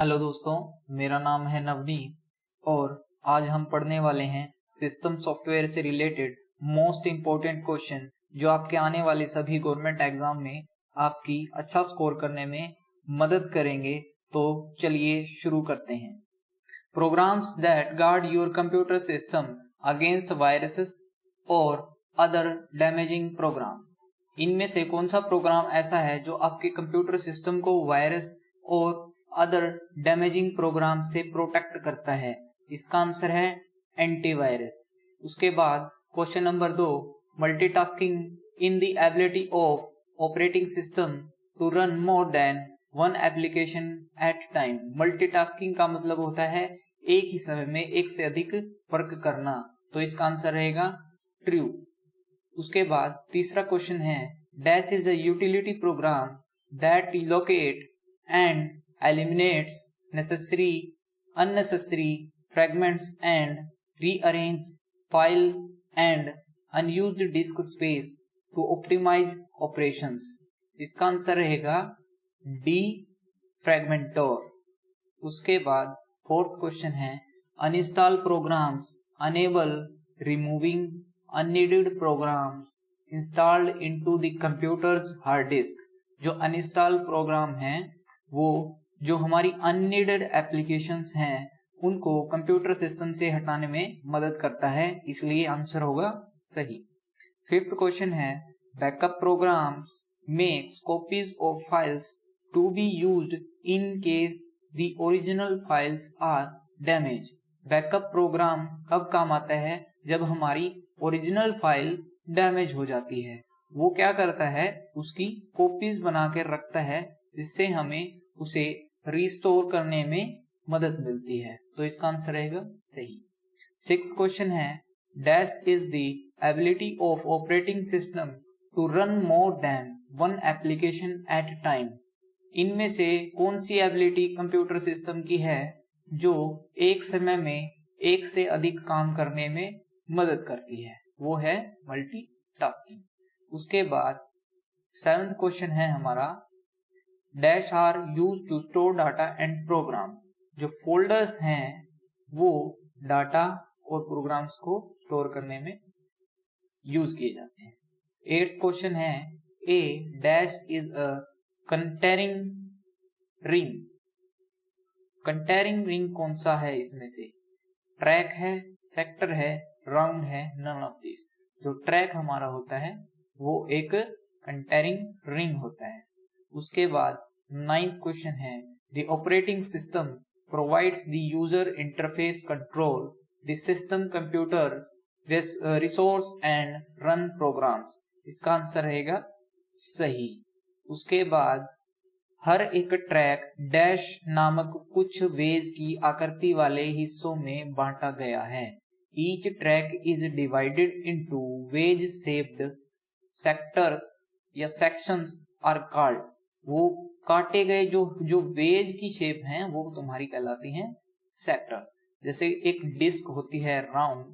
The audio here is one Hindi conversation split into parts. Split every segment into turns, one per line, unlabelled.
हेलो दोस्तों, मेरा नाम है नवनीत और आज हम पढ़ने वाले हैं सिस्टम सॉफ्टवेयर से रिलेटेड मोस्ट इम्पोर्टेंट क्वेश्चन जो आपके आने वाले सभी गवर्नमेंट एग्जाम में आपकी अच्छा स्कोर करने में मदद करेंगे। तो चलिए शुरू करते हैं। Programs that guard your computer system against viruses और अदर डैमेजिंग प्रोग्राम। इनमें से कौन सा प्रोग्राम ऐसा है जो आपके कंप्यूटर सिस्टम को वायरस और अदर डैमेजिंग प्रोग्राम से प्रोटेक्ट करता है? इसका आंसर है एंटीवायरस। उसके बाद question number 2, multitasking in the ability of operating system to run more than one application at time. Multitasking का मतलब होता है एक ही समय में एक से अधिक वर्क करना, तो इसका आंसर रहेगा ट्रू। उसके बाद तीसरा क्वेश्चन है, dash is a utility programme that locate and eliminates unnecessary fragments and rearrange file and unused disk space to optimize operations। इसका आंसर रहेगा डी, फ्रैगमेंटोर। उसके बाद फोर्थ क्वेश्चन है, uninstall programs enable removing unneeded programs installed into the computers hard disk. जो अनइंस्टॉल प्रोग्राम है वो जो हमारी अननीडेड एप्लीकेशंस हैं उनको कंप्यूटर सिस्टम से हटाने में मदद करता है, इसलिए आंसर होगा सही। फिफ्थ क्वेश्चन है, backup programs makes copies of files to be used in case the original files are damage. Backup program कब काम आता है? जब हमारी ओरिजिनल फाइल डैमेज हो जाती है। वो क्या करता है, उसकी कॉपीज बना के रखता है जिससे हमें उसे रिस्टोर करने में मदद मिलती है, तो इसका आंसर रहेगा सही। सिक्स्थ क्वेश्चन है, dash is the ability of operating system to run more than one application at time. इनमें से कौन सी एबिलिटी कंप्यूटर सिस्टम की है जो एक समय में एक से अधिक काम करने में मदद करती है? वो है मल्टीटास्किंग। उसके बाद सेवेंथ क्वेश्चन है हमारा, dash are use to store data and program. जो फोल्डर्स हैं वो डाटा और प्रोग्राम्स को स्टोर करने में यूज किए जाते हैं। एट्थ क्वेश्चन है, a dash is a containing ring. Containing ring कौन सा है इसमें से? ट्रैक है, सेक्टर है, राउंड है, नन ऑफ दिस। जो ट्रैक हमारा होता है वो एक कंटेनिंग रिंग होता है। उसके बाद नाइन्थ क्वेश्चन है, the operating system provides the user interface control the system computer resource and run programs. इसका आंसर रहेगा सही। उसके बाद हर एक ट्रैक डैश नामक कुछ वेज की आकृति वाले हिस्सों में बांटा गया है। Each track is divided into wedge shaped sectors या सेक्शंस आर कॉल्ड। वो काटे गए जो वेज की शेप हैं वो तुम्हारी कहलाती हैं सेक्टर्स। जैसे एक डिस्क होती है राउंड,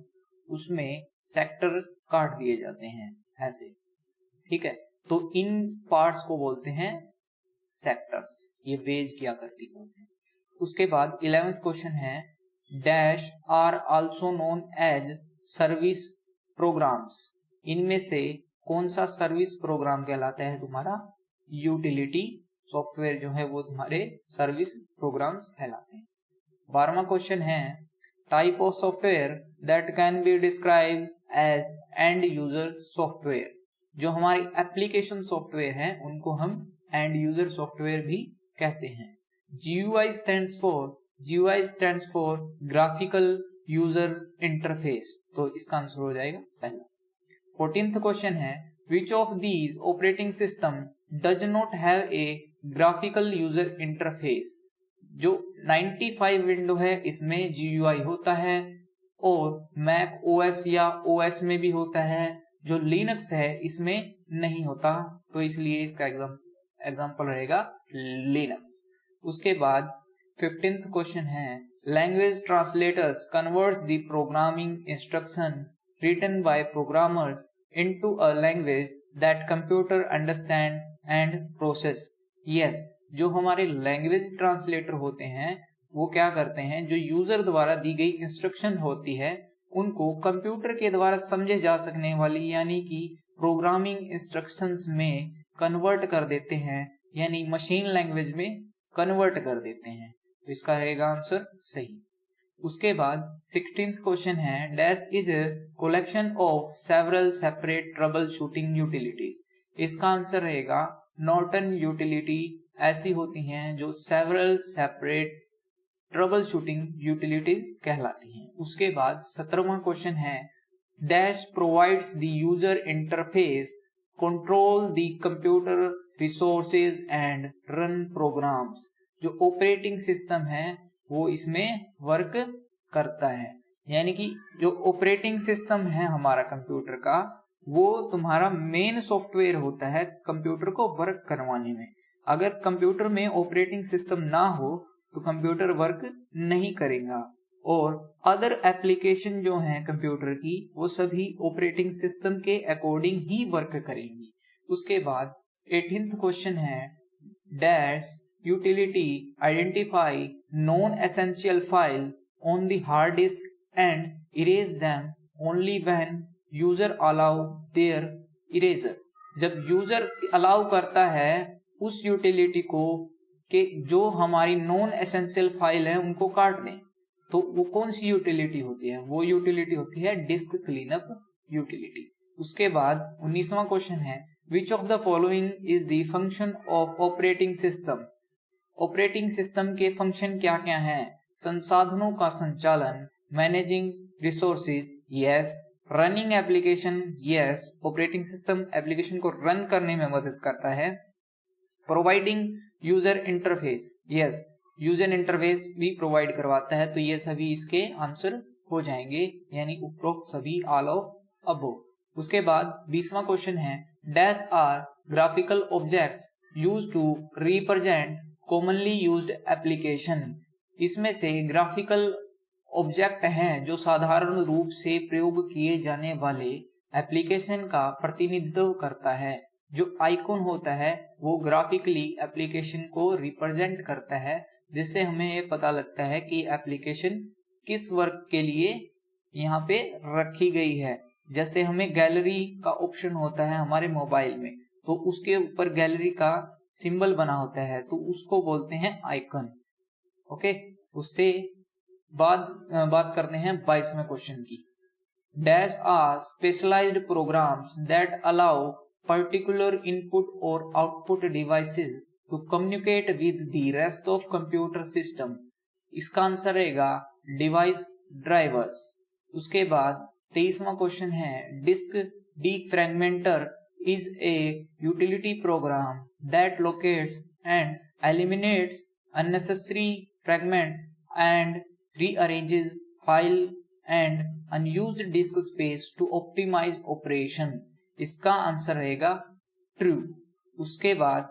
उसमें सेक्टर काट दिए जाते हैं ऐसे, ठीक है, तो इन पार्ट्स को बोलते हैं सेक्टर्स, ये वेज की आकृति बोलते हैं। उसके बाद 11th क्वेश्चन है, dash are also known as service programs. इनमें से कौन सा सर्विस प्रोग्राम कहलाता है तुम्हारा? यूटिलिटी सॉफ्टवेयर जो है वो तुम्हारे सर्विस प्रोग्राम्स कहलाते हैं। 12वां क्वेश्चन है, type of software that can be describe as end user software. जो हमारी एप्लीकेशन सॉफ्टवेयर है उनको हम एंड यूजर सॉफ्टवेयर भी कहते हैं। GUI stands for graphical user interface, तो इसका आंसर हो जाएगा पहला। 14th क्वेश्चन है, which of these operating system does not have a graphical user interface। जो 95 विंडो है इसमें GUI होता है और Mac OS या OS में भी होता है। जो Linux है इसमें नहीं होता, तो इसलिए इसका एग्जाम्पल रहेगा Linux। उसके बाद 15th क्वेश्चन है, language translators converts the programming instruction written by programmers into a language that computer understand and process। Yes, जो हमारे लैंग्वेज ट्रांसलेटर होते हैं वो क्या करते हैं, जो यूजर द्वारा दी गई इंस्ट्रक्शन होती है उनको कंप्यूटर के द्वारा समझे जा सकने वाली यानी कि प्रोग्रामिंग इंस्ट्रक्शंस में कन्वर्ट कर देते हैं, यानी मशीन लैंग्वेज में कन्वर्ट कर देते हैं। तो इसका रहेगा आंसर सही। उसके बाद 16th क्वेश्चन है, dash is a collection of several separate troubleshooting utilities. इसका आंसर रहेगा नॉर्टन यूटिलिटी ऐसी होती हैं जो several separate troubleshooting utilities कहलाती हैं। उसके बाद 17वां क्वेश्चन है, dash provides the user interface control the computer resources and run programs. जो ऑपरेटिंग सिस्टम है वो इसमें वर्क करता है, यानी कि जो ऑपरेटिंग सिस्टम है हमारा कंप्यूटर का वो तुम्हारा मेन सॉफ्टवेयर होता है कंप्यूटर को वर्क करवाने में। अगर कंप्यूटर में ऑपरेटिंग सिस्टम ना हो तो कंप्यूटर वर्क नहीं करेगा, और अदर एप्लीकेशन जो हैं कंप्यूटर की वो सभी ऑपरेटिंग सिस्टम के अकॉर्डिंग ही वर्क करेंगी। उसके बाद 18th क्वेश्चन है, dash utility identify non essential file on the hard disk and erase them only when user allow there eraser. जब यूजर अलाउ करता है उस यूटिलिटी को कि जो हमारी नॉन एसेंशियल फाइल है उनको काट दें, तो वो कौन सी यूटिलिटी होती है, वो यूटिलिटी होती है डिस्क क्लीनअप यूटिलिटी। उसके बाद 19वां क्वेश्चन है, which of the following is the function of operating system. Operating system के फंक्शन क्या क्या हैं, संसाधनों का संचालन, managing resources, yes, running application, yes, operating system application को रन करने में मदद करता है, providing user interface, yes, user interface भी प्रोवाइड करवाता है। तो ये सभी इसके आंसर हो जाएंगे, यानी उपरोक्त सभी ऑल ऑफ अबोव। उसके बाद 20वां क्वेश्चन है, dash are graphical objects used to represent commonly used application. इसमें से ग्राफिकल ऑब्जेक्ट हैं जो साधारण रूप से प्रयोग किए जाने वाले एप्लीकेशन का प्रतिनिधित्व करता है। जो आइकॉन होता है वो ग्राफिकली एप्लीकेशन को रिप्रेजेंट करता है, जिससे हमें ये पता लगता है कि एप्लीकेशन किस वर्क के लिए यहाँ पे रखी गई है। जैसे हमें गैलरी का ऑप्शन होता है हमारे मोबाइल में, तो उसके ऊपर गैलरी का सिंबल बना होता है, तो उसको बोलते हैं आइकन। ओके, उससे बात करते हैं 22वें क्वेश्चन की। Dash are specialised programs that allow particular input or output devices to communicate with the rest of computer system। इसका आंसर रहेगा डिवाइस ड्राइवर्स। उसके बाद 23वां क्वेश्चन है, disc डीफ्रैगमेंटर is a utility program that locates and eliminates unnecessary fragments and rearranges file and unused disk space to optimize operation। इसका आंसर रहेगा ट्रू। उसके बाद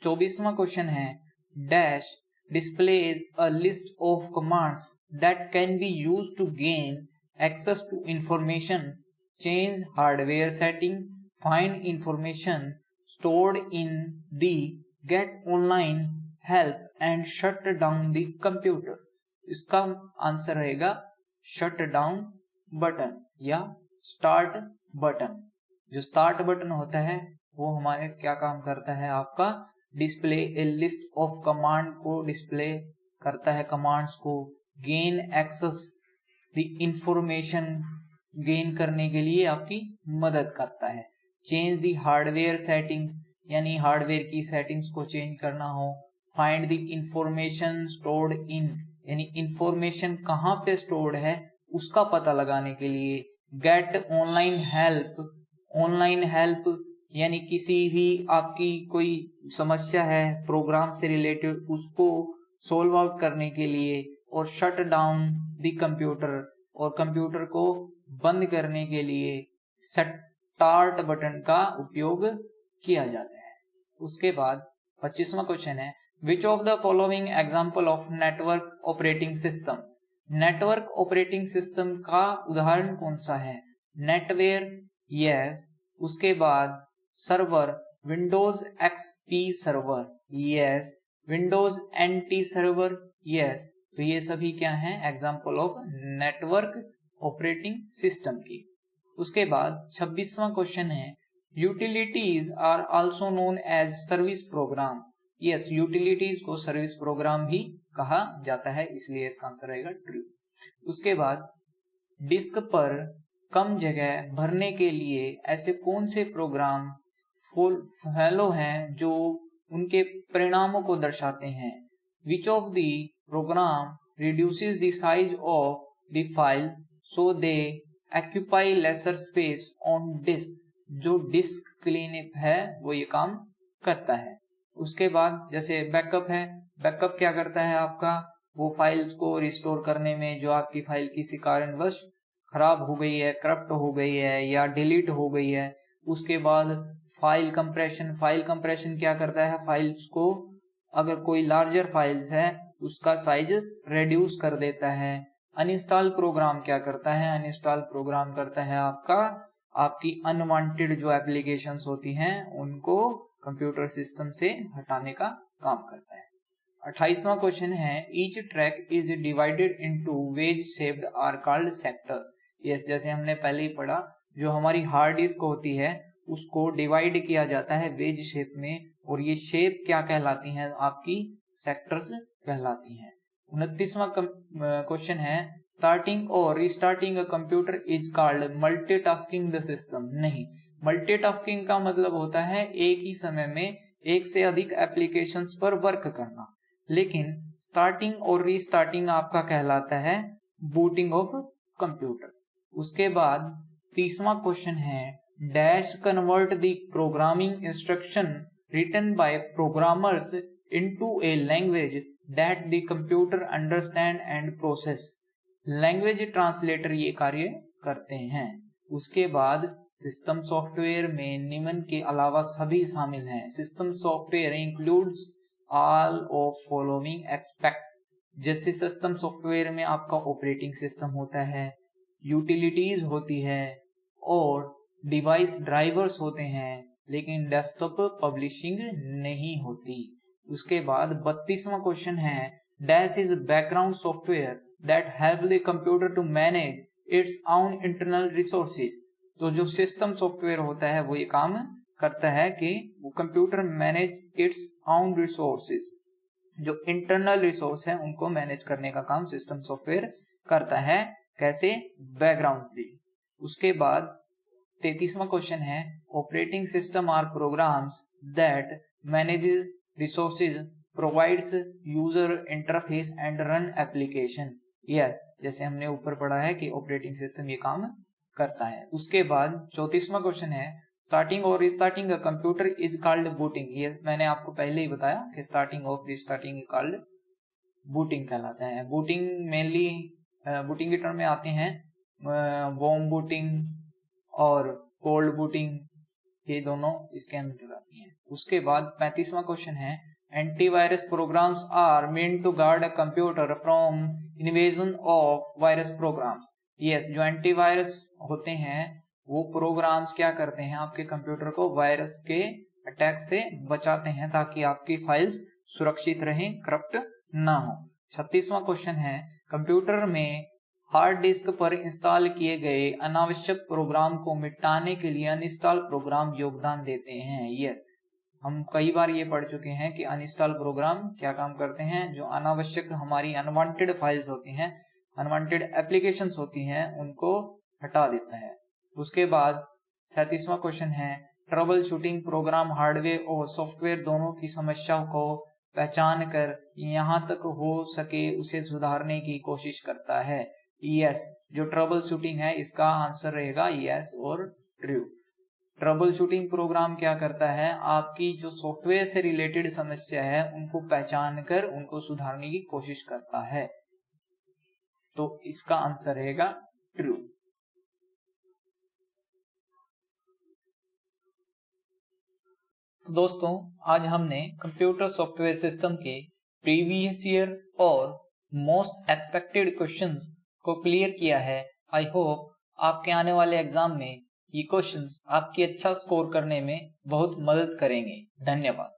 24वां क्वेश्चन है, dash displays a list of commands that can be used to gain access to information, change hardware setting, find information stored in the get online help and shut down the computer. इसका आंसर रहेगा शट डाउन बटन या स्टार्ट बटन। जो स्टार्ट बटन होता है वो हमारे क्या काम करता है, आपका display a list of command को डिस्प्ले करता है, कमांड्स को gain access the information gain करने के लिए आपकी मदद करता है। चेंज द हार्डवेयर सेटिंग्स, यानी हार्डवेयर की सेटिंग्स को चेंज करना हो। Find the information stored in, यानी इंफॉर्मेशन कहाँ पे स्टोर्ड है उसका पता लगाने के लिए। Gate online help, online help यानी किसी भी आपकी कोई समस्या है प्रोग्राम से रिलेटेड उसको सोल्व आउट करने के लिए। और शट डाउन द कंप्यूटर, और कंप्यूटर को बंद करने के लिए स्टार्ट बटन का उपयोग किया जाता है। उसके बाद 25वां क्वेश्चन है, which of the following example of network operating system. Network operating system का उदाहरण कौन सा है, नेटवेयर, यस। उसके बाद server, Windows XP server, yes. Windows NT server, yes, तो ये सभी क्या हैं, example of network operating system की। उसके बाद 26वां क्वेश्चन है, utilities are also known as service program, yes, utilities को सर्विस प्रोग्राम भी कहा जाता है, इसलिए इसका आंसर रहेगा ट्रू। उसके बाद डिस्क पर कम जगह भरने के लिए ऐसे कौन से प्रोग्राम फैलो हैं जो उनके परिणामों को दर्शाते हैं, which of the program reduces the size of the file so they occupy lesser space on disk, जो डिस्क क्लीनअप है वो ये काम करता है। उसके बाद जैसे बैकअप है, बैकअप क्या करता है आपका, वो फाइल्स को रिस्टोर करने में जो आपकी फाइल किसी कारणवश खराब हो गई है, करप्ट हो गई है या डिलीट हो गई है। उसके बाद फाइल कंप्रेशन, फाइल कंप्रेशन क्या करता है, फाइल्स को अगर कोई लार्जर फाइल्स है उसका साइज रिड्यूस कर देता है। अनइंस्टॉल प्रोग्राम क्या करता है, अनइंस्टॉल प्रोग्राम करता है आपकी अनवांटेड जो एप्लीकेशंस होती हैं उनको कंप्यूटर सिस्टम से हटाने का काम करता है। 28वां क्वेश्चन है, each track is divided into wedge shaped are called sectors, yes, जैसे हमने पहले ही पढ़ा, जो हमारी हार्ड डिस्क होती है उसको डिवाइड किया जाता है वेज शेप में, और ये शेप क्या कहलाती हैं, आपकी सेक्टर्स कहलाती हैं। 29वां क्वेश्चन है, स्टार्टिंग और restarting a computer is called multitasking the system, नहीं, मल्टीटास्किंग का मतलब होता है एक ही समय में एक से अधिक एप्लीकेशंस पर वर्क करना, लेकिन स्टार्टिंग और रीस्टार्टिंग आपका कहलाता है बूटिंग ऑफ कंप्यूटर। उसके बाद 30वां क्वेश्चन है, dash convert the programming instruction written by programmers into a language that the computer understand and process, language translator ये कार्य करते हैं। उसके बाद सिस्टम सॉफ्टवेयर में निम्न के अलावा सभी शामिल हैं, system software includes all of following expect, जैसे सिस्टम सॉफ्टवेयर में आपका ऑपरेटिंग सिस्टम होता है, यूटिलिटीज होती है और डिवाइस ड्राइवर्स होते हैं, लेकिन डेस्कटॉप पब्लिशिंग नहीं होती। उसके बाद 32वां क्वेश्चन है, dash is background software that help the computer to manage its own internal resources, तो जो सिस्टम सॉफ्टवेयर होता है वो ये काम करता है कि वो computer manage its own resources, जो इंटरनल रिसोर्स है उनको मैनेज करने का काम सिस्टम सॉफ्टवेयर करता है, कैसे, बैकग्राउंडली। उसके बाद 33वां क्वेश्चन है, operating system are programs that manage resources, provides user interface and run application, yes, जैसे हमने ऊपर पढ़ा है कि ऑपरेटिंग सिस्टम ये काम करता है। उसके बाद 34वां क्वेश्चन है, स्टार्टिंग और restarting a computer is called booting, ये मैंने आपको पहले ही बताया कि स्टार्टिंग और रिस्टार्टिंग कॉल्ड बूटिंग कहलाता है। बूटिंग मेनली बूटिंग के टर्म में आते हैं वार्म बूटिंग और कोल्ड बूटिंग, ये दोनों इसके अंदर आती हैं। उसके बाद 35वां क्वेश्चन है, antivirus programs are meant to guard a computer from invasion of virus programs, yes, जो एंटीवायरस होते हैं वो प्रोग्राम्स क्या करते हैं, आपके कंप्यूटर को वायरस के अटैक से बचाते हैं ताकि आपकी फाइल्स सुरक्षित रहें, करप्ट ना हो। 36वां क्वेश्चन है, कंप्यूटर में हार्ड डिस्क पर इंस्टॉल किए गए अनावश्यक प्रोग्राम को मिटाने के लिए अनइंस्टॉल प्रोग्राम योगदान देते हैं, यस, हम कई बार ये पढ़ चुके हैं कि अनइंस्टॉल प्रोग्राम क्या काम करते हैं, जो अनावश्यक हमारी अनवांटेड फाइल्स होती हैं, अनवांटेड एप्लीकेशंस होती हैं, उनको हटा देता है। उसके बाद 37वां क्वेश्चन है, ट्रबल शूटिंग प्रोग्राम हार्डवेयर और सॉफ्टवेयर दोनों की समस्या को पहचान कर यहाँ तक हो सके उसे सुधारने की कोशिश करता है, यस, जो ट्रबल शूटिंग है इसका आंसर रहेगा यस और ट्रू। ट्रबल शूटिंग प्रोग्राम क्या करता है, आपकी जो सॉफ्टवेयर से रिलेटेड समस्या है उनको पहचान कर उनको सुधारने की कोशिश करता है, तो इसका आंसर रहेगा ट्रू। तो दोस्तों आज हमने कंप्यूटर सॉफ्टवेयर सिस्टम के प्रीवियस ईयर और मोस्ट एक्सपेक्टेड क्वेश्चंस को क्लियर किया है। आई होप आपके आने वाले एग्जाम में ये क्वेश्चंस आपकी अच्छा स्कोर करने में बहुत मदद करेंगे। धन्यवाद।